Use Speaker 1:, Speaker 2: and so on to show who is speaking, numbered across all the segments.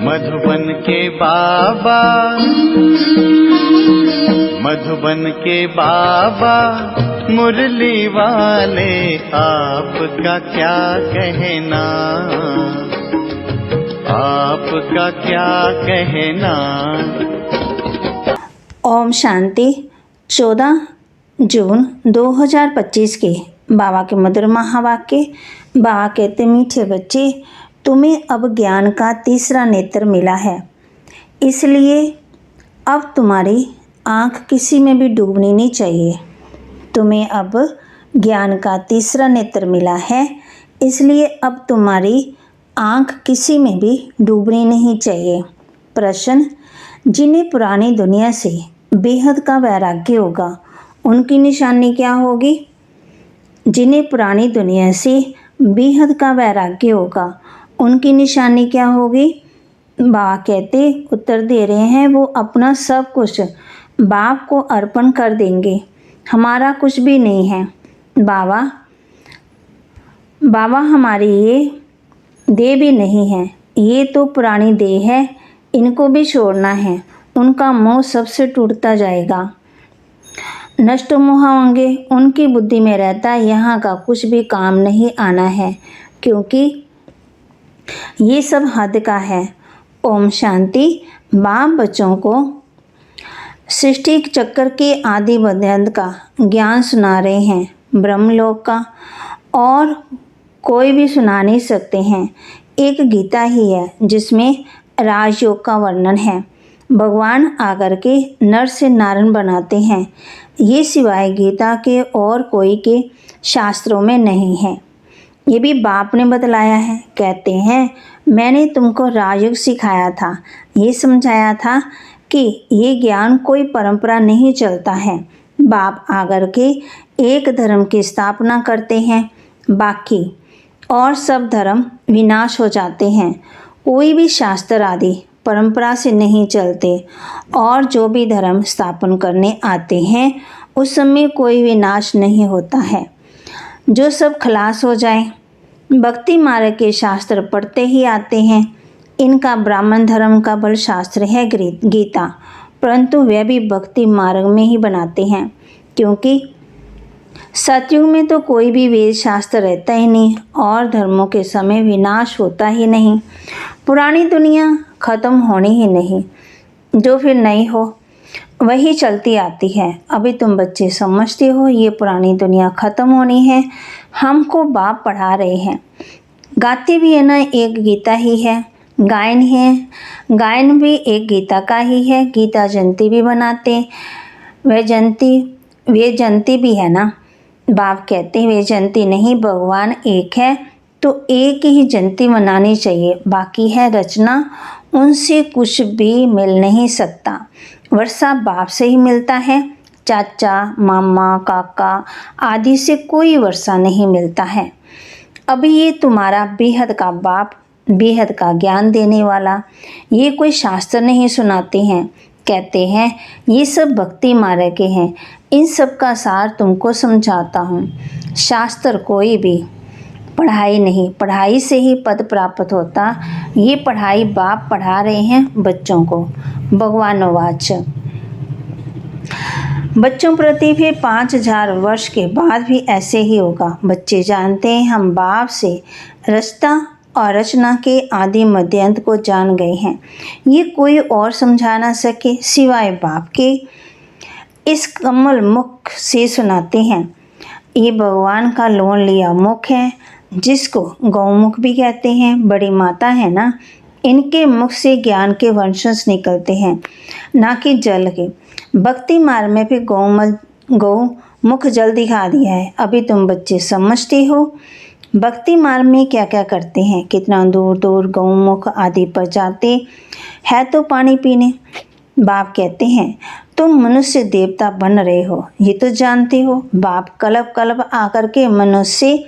Speaker 1: मधुबन के बाबा, मधुबन के बाबा मुरली वाले, आपका क्या कहना, आपका क्या कहना।
Speaker 2: ओम शांति। 14 जून 2025 के बाबा के मधुर महावाक्य। बाबा कहते, मीठे बच्चे, तुम्हें अब ज्ञान का तीसरा नेत्र मिला है, इसलिए अब तुम्हारी आँख किसी में भी डूबनी नहीं चाहिए। तुम्हें अब ज्ञान का तीसरा नेत्र मिला है, इसलिए अब तुम्हारी आँख किसी में भी डूबनी नहीं चाहिए। प्रश्न, जिन्हें पुरानी दुनिया से बेहद का वैराग्य होगा, उनकी निशानी क्या होगी? जिन्हें पुरानी दुनिया से बेहद का वैराग्य होगा, उनकी निशानी क्या होगी? बाबा कहते, उत्तर दे रहे हैं, वो अपना सब कुछ बाप को अर्पण कर देंगे। हमारा कुछ भी नहीं है। बाबा हमारी ये देह भी नहीं है, ये तो पुरानी देह है, इनको भी छोड़ना है। उनका मोह सबसे टूटता जाएगा। नष्ट मोह होंगे, उनकी बुद्धि में रहता है यहाँ का कुछ भी काम नहीं आना है, क्योंकि ये सब हद का है। ओम शांति। बाप बच्चों को सृष्टि चक्र के आदि मध्यांत का ज्ञान सुना रहे हैं, ब्रह्मलोक का और कोई भी सुना नहीं सकते हैं। एक गीता ही है जिसमें राजयोग का वर्णन है। भगवान आकर के नर से नारायण बनाते हैं, ये सिवाय गीता के और कोई के शास्त्रों में नहीं है। ये भी बाप ने बतलाया है। कहते हैं, मैंने तुमको राजयोग सिखाया था, ये समझाया था कि ये ज्ञान कोई परंपरा नहीं चलता है। बाप आकर के एक धर्म की स्थापना करते हैं, बाकी और सब धर्म विनाश हो जाते हैं। कोई भी शास्त्र आदि परंपरा से नहीं चलते, और जो भी धर्म स्थापन करने आते हैं उस समय कोई विनाश नहीं होता है। जो सब खलास हो जाए। भक्ति मार्ग के शास्त्र पढ़ते ही आते हैं। इनका ब्राह्मण धर्म का बल शास्त्र है गीता, परंतु वे भी भक्ति मार्ग में ही बनाते हैं, क्योंकि सतयुग में तो कोई भी वेद शास्त्र रहता ही नहीं और धर्मों के समय विनाश होता ही नहीं। पुरानी दुनिया खत्म होनी ही नहीं, जो फिर नई हो वही चलती आती है। अभी तुम बच्चे समझते हो ये पुरानी दुनिया खत्म होनी है, हमको बाप पढ़ा रहे हैं। गाते भी है ना, एक गीता ही है। गायन है, गायन भी एक गीता का ही है। गीता जयंती भी बनाते, वे जयंती भी है ना। बाप कहते हैं वे जयंती नहीं, भगवान एक है तो एक ही जयंती मनानी चाहिए। बाकी है रचना, उनसे कुछ भी मिल नहीं सकता। वर्षा बाप से ही मिलता है, चाचा मामा काका आदि से कोई वर्षा नहीं मिलता है। अभी ये तुम्हारा बेहद का बाप, बेहद का ज्ञान देने वाला, ये कोई शास्त्र नहीं सुनाते हैं। कहते हैं ये सब भक्ति मार्ग के हैं, इन सब का सार तुमको समझाता हूँ। शास्त्र कोई भी पढ़ाई नहीं, पढ़ाई से ही पद प्राप्त होता। ये पढ़ाई बाप पढ़ा रहे हैं बच्चों को। भगवान वाच, बच्चों प्रति फिर 5000 वर्ष के बाद भी ऐसे ही होगा। बच्चे जानते हैं हम बाप से रचता और रचना के आदि मध्यांत को जान गए हैं। ये कोई और समझा ना सके सिवाय बाप के। इस कमल मुख से सुनाते हैं। ये भगवान का लोन लिया मुख है, जिसको गौमुख भी कहते हैं। बड़ी माता है ना, इनके मुख से ज्ञान के वंशज निकलते हैं, ना कि जल के। भक्ति मार्ग में भी गौमुख जल दिखा दिया है। अभी तुम बच्चे समझते हो भक्ति मार्ग में क्या क्या करते हैं। कितना दूर दूर गौमुख आदि पर जाते हैं तो पानी पीने। बाप कहते हैं तुम मनुष्य देवता बन रहे हो, ये तो जानते हो। बाप कल्प कल्प आकर के मनुष्य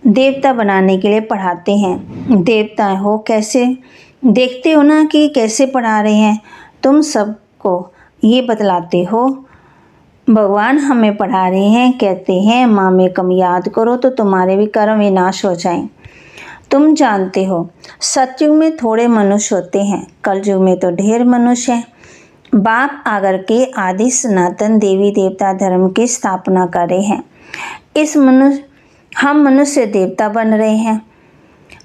Speaker 2: देवता बनाने के लिए पढ़ाते हैं। देवता हो कैसे, देखते हो ना कि कैसे पढ़ा रहे हैं। तुम सबको ये बतलाते हो। भगवान हमें पढ़ा रहे हैं, कहते हैं माँ में कम याद करो तो तुम्हारे भी कर्म विनाश हो जाएं। तुम जानते हो सतयुग में थोड़े मनुष्य होते हैं, कलयुग में तो ढेर मनुष्य हैं। बाप आकर के आदि सनातन देवी देवता धर्म की स्थापना कर रहे हैं। हम मनुष्य देवता बन रहे हैं।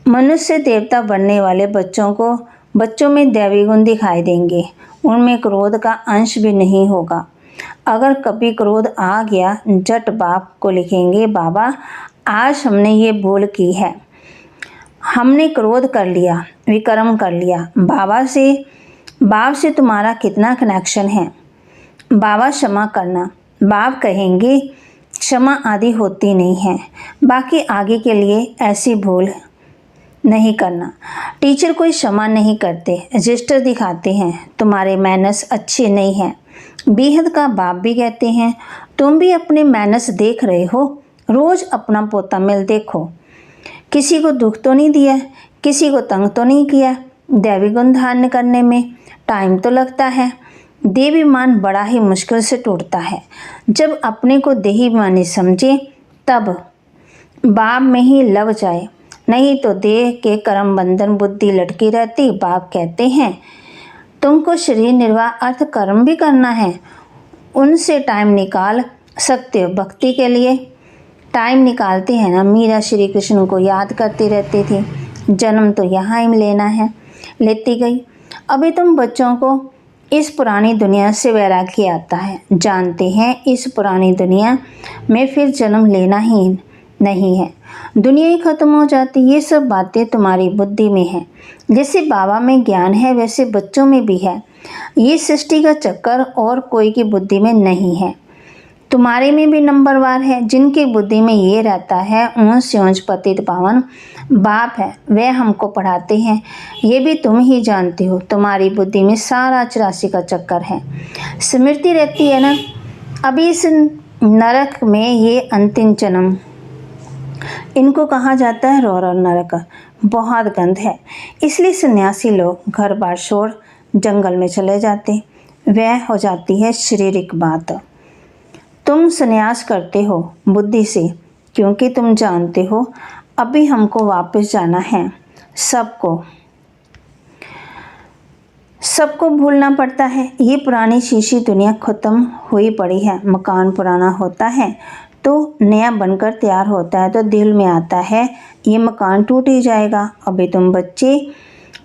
Speaker 2: मनुष्य देवता बनने वाले बच्चों में दैवी गुण दिखाई देंगे। उनमें क्रोध का अंश भी नहीं होगा। अगर कभी क्रोध आ गया, जट बाप को लिखेंगे, बाबा आज हमने ये भूल की है, हमने क्रोध कर लिया, विक्रम कर लिया। बाप से तुम्हारा कितना कनेक्शन है, बाबा क्षमा करना। बाप कहेंगे क्षमा आदि होती नहीं है, बाकी आगे के लिए ऐसी भूल नहीं करना। टीचर कोई क्षमा नहीं करते, रजिस्टर दिखाते हैं, तुम्हारे मैनर्स अच्छे नहीं हैं। बेहद का बाप भी कहते हैं, तुम भी अपने मैनर्स देख रहे हो, रोज़ अपना पोता मिल देखो, किसी को दुख तो नहीं दिया, किसी को तंग तो नहीं किया। दैवी गुण धारण करने में टाइम तो लगता है। देवीमान बड़ा ही मुश्किल से टूटता है। जब अपने को देहीमानी समझे तब बाप में ही लग जाए, नहीं तो देह के कर्म बंधन बुद्धि लटकी रहती। बाप कहते हैं तुमको शरीर निर्वाह अर्थ कर्म भी करना है, उनसे टाइम निकाल सकते हो। भक्ति के लिए टाइम निकालते हैं ना। मीरा श्री कृष्ण को याद करती रहती थी, जन्म तो यहाँ ही लेना है, लेती गई। अभी तुम बच्चों को इस पुरानी दुनिया से वैराग्य आता है, जानते हैं इस पुरानी दुनिया में फिर जन्म लेना ही नहीं है, दुनिया ही खत्म हो जाती। ये सब बातें तुम्हारी बुद्धि में है। जैसे बाबा में ज्ञान है वैसे बच्चों में भी है। ये सृष्टि का चक्कर और कोई की बुद्धि में नहीं है, तुम्हारे में भी नंबरवार है। जिनकी बुद्धि में ये रहता है ऊंच से ऊंच पतित पावन बाप है, वे हमको पढ़ाते हैं। ये भी तुम ही जानते हो, तुम्हारी बुद्धि में सारा 84 का चक्कर है। स्मृति रहती है ना। अभी इस नरक में ये अंतिम जन्म, इनको कहा जाता है रौरव नरक, बहुत गंध है। इसलिए सन्यासी लोग घर बार छोड़ जंगल में चले जाते। वह हो जाती है शारीरिक बात। तुम संन्यास करते हो बुद्धि से, क्योंकि तुम जानते हो अभी हमको वापस जाना है। सबको भूलना पड़ता है। ये पुरानी शीशी दुनिया खत्म हुई पड़ी है। मकान पुराना होता है तो नया बनकर तैयार होता है, तो दिल में आता है ये मकान टूट ही जाएगा। अभी तुम बच्चे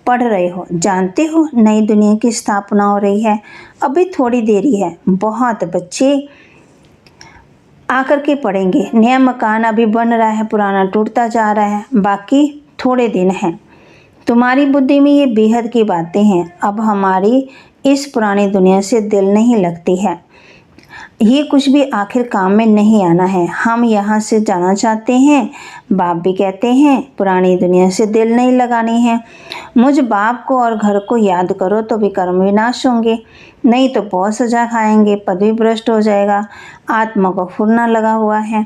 Speaker 2: पढ़ रहे हो, जानते हो नई दुनिया की स्थापना हो रही है, अभी थोड़ी देरी है। बहुत बच्चे आकर के पढ़ेंगे। नया मकान अभी बन रहा है, पुराना टूटता जा रहा है, बाकी थोड़े दिन हैं। तुम्हारी बुद्धि में ये बेहद की बातें हैं। अब हमारी इस पुरानी दुनिया से दिल नहीं लगती है। ये कुछ भी आखिर काम में नहीं आना है। हम यहाँ से जाना चाहते हैं। बाप भी कहते हैं पुरानी दुनिया से दिल नहीं लगानी है। मुझ बाप को और घर को याद करो तो विकर्म विनाश होंगे, नहीं तो बहुत सजा खाएंगे, पदवी भ्रष्ट हो जाएगा, आत्मा को फुरना लगा हुआ है।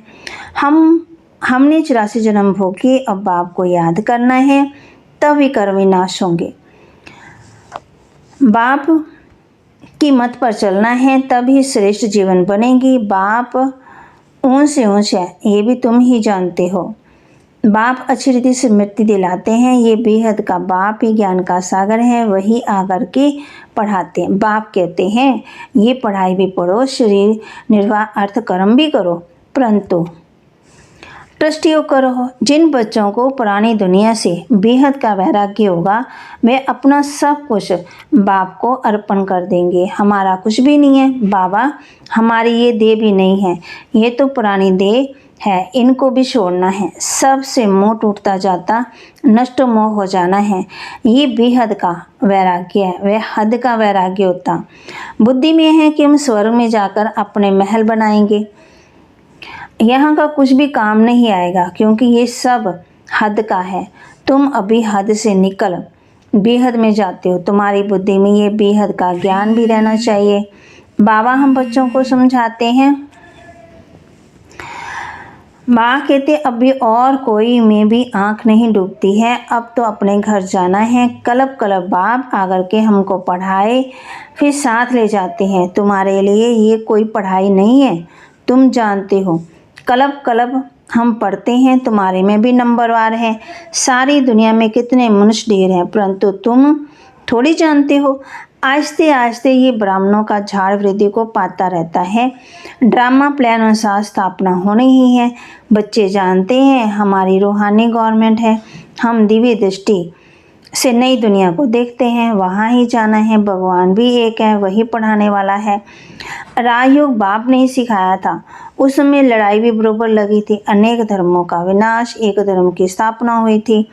Speaker 2: हमने 84 जन्म भोगी, अब बाप को याद करना है, तब विकर्म विनाश होंगे। बाप की मत पर चलना है, तभी श्रेष्ठ जीवन बनेगी। बाप ऊंच से ऊंच है, ये भी तुम ही जानते हो। बाप अच्छी रीति से स्मृति दिलाते हैं। ये बेहद का बाप ही ज्ञान का सागर है, वही आकर के पढ़ाते हैं। बाप कहते हैं ये पढ़ाई भी पढ़ो, शरीर निर्वाह अर्थ कर्म भी करो, परंतु ट्रस्टियों करो। जिन बच्चों को पुरानी दुनिया से बेहद का वैराग्य होगा, वे अपना सब कुछ बाप को अर्पण कर देंगे। हमारा कुछ भी नहीं है बाबा, हमारी ये देह भी नहीं है, ये तो पुरानी देह है, इनको भी छोड़ना है। सबसे मोह टूटता जाता, नष्ट मोह हो जाना है। ये बेहद का वैराग्य है, वह हद का वैराग्य होता। बुद्धि में है कि हम स्वर्ग में जाकर अपने महल बनाएंगे, यहाँ का कुछ भी काम नहीं आएगा, क्योंकि ये सब हद का है। तुम अभी हद से निकल बेहद में जाते हो। तुम्हारी बुद्धि में ये बेहद का ज्ञान भी रहना चाहिए। बाबा हम बच्चों को समझाते हैं। माँ कहते अभी और कोई में भी आँख नहीं डूबती है, अब तो अपने घर जाना है। कलब कलब बाप आकर के हमको पढ़ाए, फिर साथ ले जाते हैं। तुम्हारे लिए ये कोई पढ़ाई नहीं है, तुम जानते हो। कलब कलब हम पढ़ते हैं तुम्हारे में भी नंबरवार हैं। सारी दुनिया में कितने मनुष्य ढेर हैं, परंतु तुम थोड़ी जानते हो। आहिस्ते आहिस्ते ये ब्राह्मणों का झाड़ वृद्धि को पाता रहता है। ड्रामा प्लान अनुसार स्थापना होनी ही है। बच्चे जानते हैं हमारी रूहानी गवर्नमेंट है। हम दिव्य दृष्टि से नई दुनिया को देखते हैं, वहाँ ही जाना है। भगवान भी एक है, वही पढ़ाने वाला है। राजयोग बाप ने ही सिखाया था। उस समय लड़ाई भी बरोबर लगी थी। अनेक धर्मों का विनाश, एक धर्म की स्थापना हुई थी।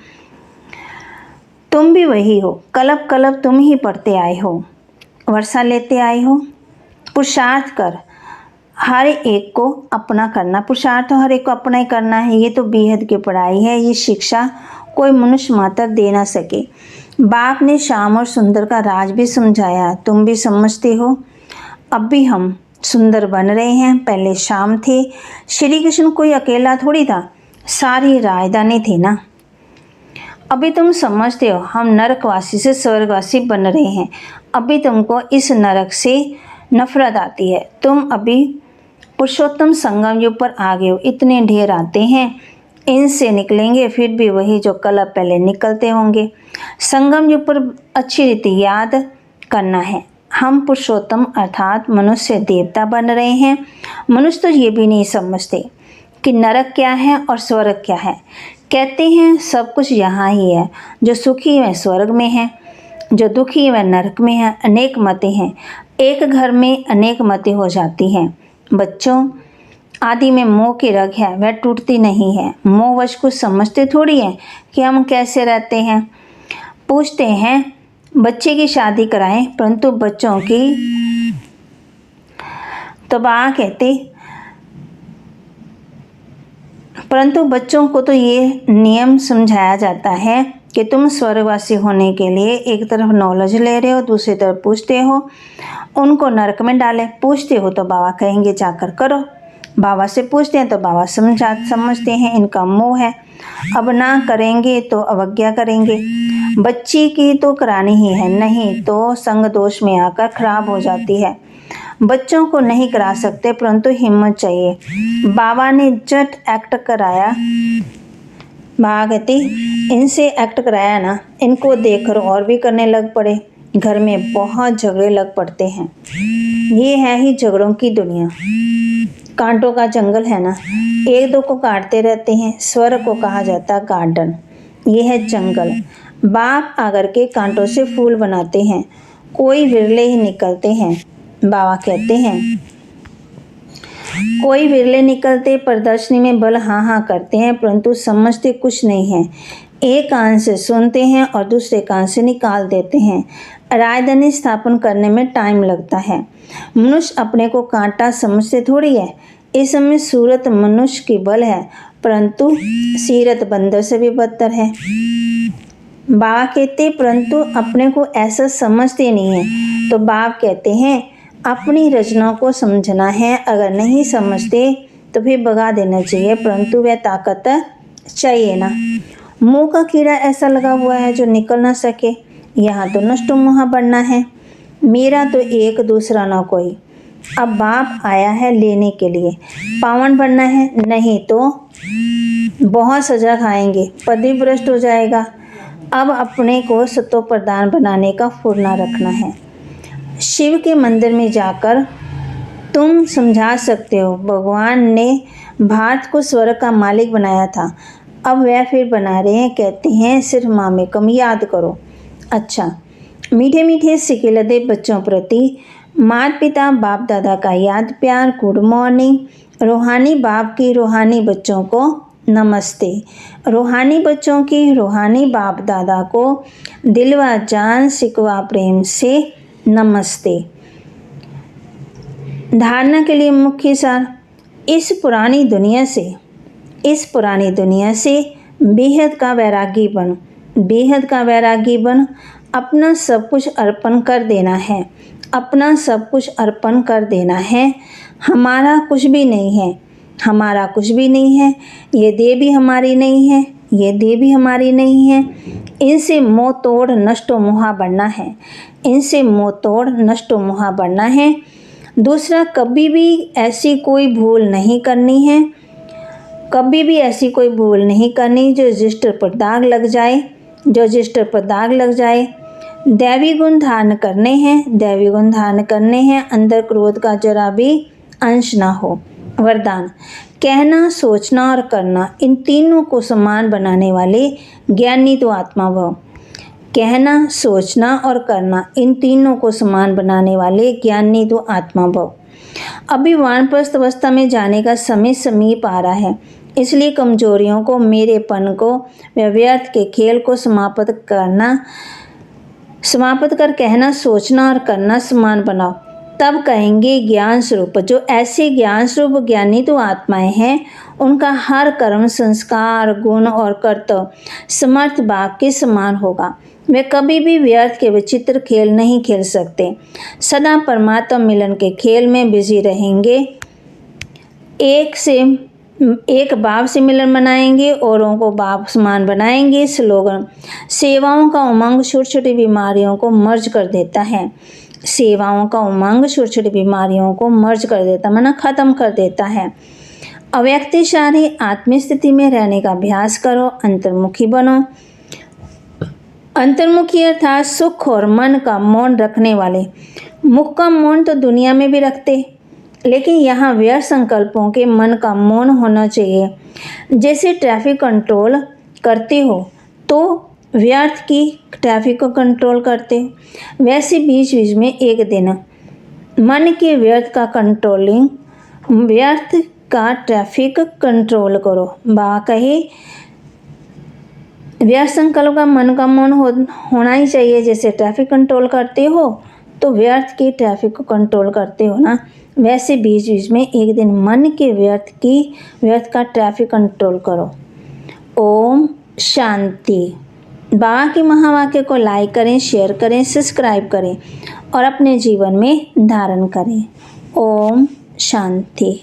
Speaker 2: तुम भी वही हो। कलप कलप तुम ही पढ़ते आए हो, वर्षा लेते आए हो। पुरुषार्थ कर, हर एक को अपना करना। पुरुषार्थ तो हर एक को अपना ही करना है। ये तो बेहद की पढ़ाई है। ये शिक्षा कोई मनुष्य मात्र दे ना सके। बाप ने श्याम और सुंदर का राज भी समझाया, तुम भी समझते हो। अब भी हम सुंदर बन रहे हैं। पहले श्याम थे। श्री कृष्ण कोई अकेला थोड़ी था, सारी राजधानी थी ना। अभी तुम समझते हो हम नरकवासी से स्वर्गवासी बन रहे हैं। अभी तुमको इस नरक से नफरत आती है। तुम अभी पुरुषोत्तम संगम युग पर आ गए हो। इतने ढेर आते हैं, इनसे निकलेंगे फिर भी वही जो कल पहले निकलते होंगे। संगम युग पर अच्छी रीति याद करना है। हम पुरुषोत्तम अर्थात मनुष्य देवता बन रहे हैं। मनुष्य तो ये भी नहीं समझते कि नरक क्या है और स्वर्ग क्या है। कहते हैं सब कुछ यहाँ ही है। जो सुखी है स्वर्ग में है, जो दुखी है वह नरक में है। अनेक मतें हैं, एक घर में अनेक मतें हो जाती हैं। बच्चों, आदि में मोह की रग है, वह टूटती नहीं है। मोहवश कुछ समझते थोड़ी है कि हम कैसे रहते हैं। पूछते हैं बच्चे की शादी कराएं, परंतु बच्चों की तो कहते, परंतु बच्चों को तो ये नियम समझाया जाता है कि तुम स्वर्गवासी होने के लिए एक तरफ नॉलेज ले रहे हो, दूसरी तरफ पूछते हो। उनको नरक में डाले। पूछते हो तो बाबा कहेंगे जाकर करो। बाबा से पूछते हैं तो बाबा समझते हैं इनका मोह है, अब ना करेंगे तो अवज्ञा करेंगे। बच्ची की तो करानी ही है, नहीं तो संग दोष में आकर खराब हो जाती है। बच्चों को नहीं करा सकते, परंतु हिम्मत चाहिए। बाबा ने जट एक्ट कराया। बाबा कहती इनसे एक्ट कराया ना, इनको देखकर और भी करने लग पड़े। घर में बहुत झगड़े लग पड़ते हैं। ये है ही झगड़ों की दुनिया। कांटों का जंगल है ना, एक दो को काटते रहते हैं। स्वर्ग को कहा जाता गार्डन, ये है जंगल। बाप आकर के कांटों से फूल बनाते हैं, कोई विरले ही निकलते हैं। बाबा कहते हैं कोई विरले निकलते, प्रदर्शनी में बल हाँ हाँ करते हैं, परंतु समझते कुछ नहीं है। एक कान से सुनते हैं और दूसरे कान से निकाल देते हैं। राजधानी स्थापन करने में टाइम लगता है। मनुष्य अपने को कांटा समझते थोड़ी है। इस समय सूरत मनुष्य की बल है, परंतु सीरत बंदर से भी बदतर है। बाबा कहते परंतु अपने को ऐसा समझते नहीं है। तो बाप कहते हैं अपनी रचनाओं को समझना है। अगर नहीं समझते तो फिर भगा देना चाहिए, परंतु वह ताकत चाहिए ना। मुंह का कीड़ा ऐसा लगा हुआ है जो निकल ना सके। यहाँ तो नष्ट मुँह बनना है, मेरा तो एक दूसरा ना कोई। अब बाप आया है लेने के लिए, पावन बनना है, नहीं तो बहुत सजा खाएंगे, पद भ्रष्ट हो जाएगा। अब अपने को सतो प्रधान बनाने का फुरना रखना है। शिव के मंदिर में जाकर तुम समझा सकते हो। भगवान ने भारत को स्वर्ग का मालिक बनाया था, अब वह फिर बना रहे हैं। कहते हैं सिर्फ मामे कम याद करो। अच्छा, मीठे मीठे सिकिलदे बच्चों प्रति माता पिता बाप दादा का याद प्यार, गुड मॉर्निंग। रूहानी बाप की रूहानी बच्चों को नमस्ते। रूहानी बच्चों की रूहानी बाप दादा को दिल व जान सिकवा प्रेम से नमस्ते। धारणा के लिए मुख्य सार, इस पुरानी दुनिया से बेहद का वैरागी बन, बेहद का वैरागी बन। अपना सब कुछ अर्पण कर देना है, अपना सब कुछ अर्पण कर देना है। हमारा कुछ भी नहीं है, हमारा कुछ भी नहीं है। ये देह भी हमारी नहीं है, ये देह भी हमारी नहीं है। इनसे मोह तोड़ नष्टो मुहा बनना है, इनसे मोह तोड़ नष्टो मुहा बनना है। दूसरा, कभी भी ऐसी कोई भूल नहीं करनी है, कभी भी ऐसी कोई भूल नहीं करनी जो रजिस्टर पर दाग लग जाए। दैवी गुण धारण करने हैं, अंदर क्रोध का जरा भी अंश ना हो। वरदान: कहना, सोचना और करना, इन तीनों को समान बनाने वाले ज्ञानी तो आत्मा भव। कहना, सोचना और करना, इन तीनों को समान बनाने वाले ज्ञानी तो आत्मा भव। अभी वानप्रस्थ अवस्था में जाने का समय समीप आ रहा है, इसलिए कमजोरियों को, मेरेपन को, व्यर्थ के खेल को समाप्त कर कहना, सोचना और करना समान बनाओ। तब कहेंगे ज्ञान स्वरूप। जो ऐसे ज्ञान स्वरूप ज्ञानी तो आत्माएं हैं, उनका हर कर्म, संस्कार, गुण और कर्तव्य समर्थ बाघ के समान होगा। वे कभी भी व्यर्थ के विचित्र खेल नहीं खेल सकते, सदा परमात्मा मिलन के खेल में बिजी रहेंगे। एक बाप से मिलन मनाएंगे, औरों को बाप समान बनाएंगे। स्लोगन: सेवाओं का उमंग छोटी छोटी बीमारियों को मर्ज कर देता है। सेवाओं का उमंग छोटी छोटी बीमारियों को मर्ज कर देता, माना खत्म कर देता है। अव्यक्तिशाली आत्म स्थिति में रहने का अभ्यास करो, अंतर्मुखी बनो। अंतर्मुखी अर्थात सुख और मन का मौन रखने वाले। मुख का मौन तो दुनिया में भी रखते, लेकिन यहाँ व्यर्थ संकल्पों के मन का मौन होना चाहिए। जैसे ट्रैफिक कंट्रोल करते हो तो व्यर्थ की ट्रैफिक को कंट्रोल करते हो, वैसे बीच बीच में एक दिन मन के व्यर्थ का ट्रैफिक कंट्रोल करो। बा कहे व्यर्थ संकल्प का मन का मौन होना ही चाहिए। जैसे ट्रैफिक कंट्रोल करते हो तो व्यर्थ की ट्रैफिक को कंट्रोल करते हो ना, वैसे बीच बीच में एक दिन मन के व्यर्थ का ट्रैफिक कंट्रोल करो। ओम शांति। बाबा के महावाक्य को लाइक करें, शेयर करें, सब्सक्राइब करें और अपने जीवन में धारण करें। ओम शांति।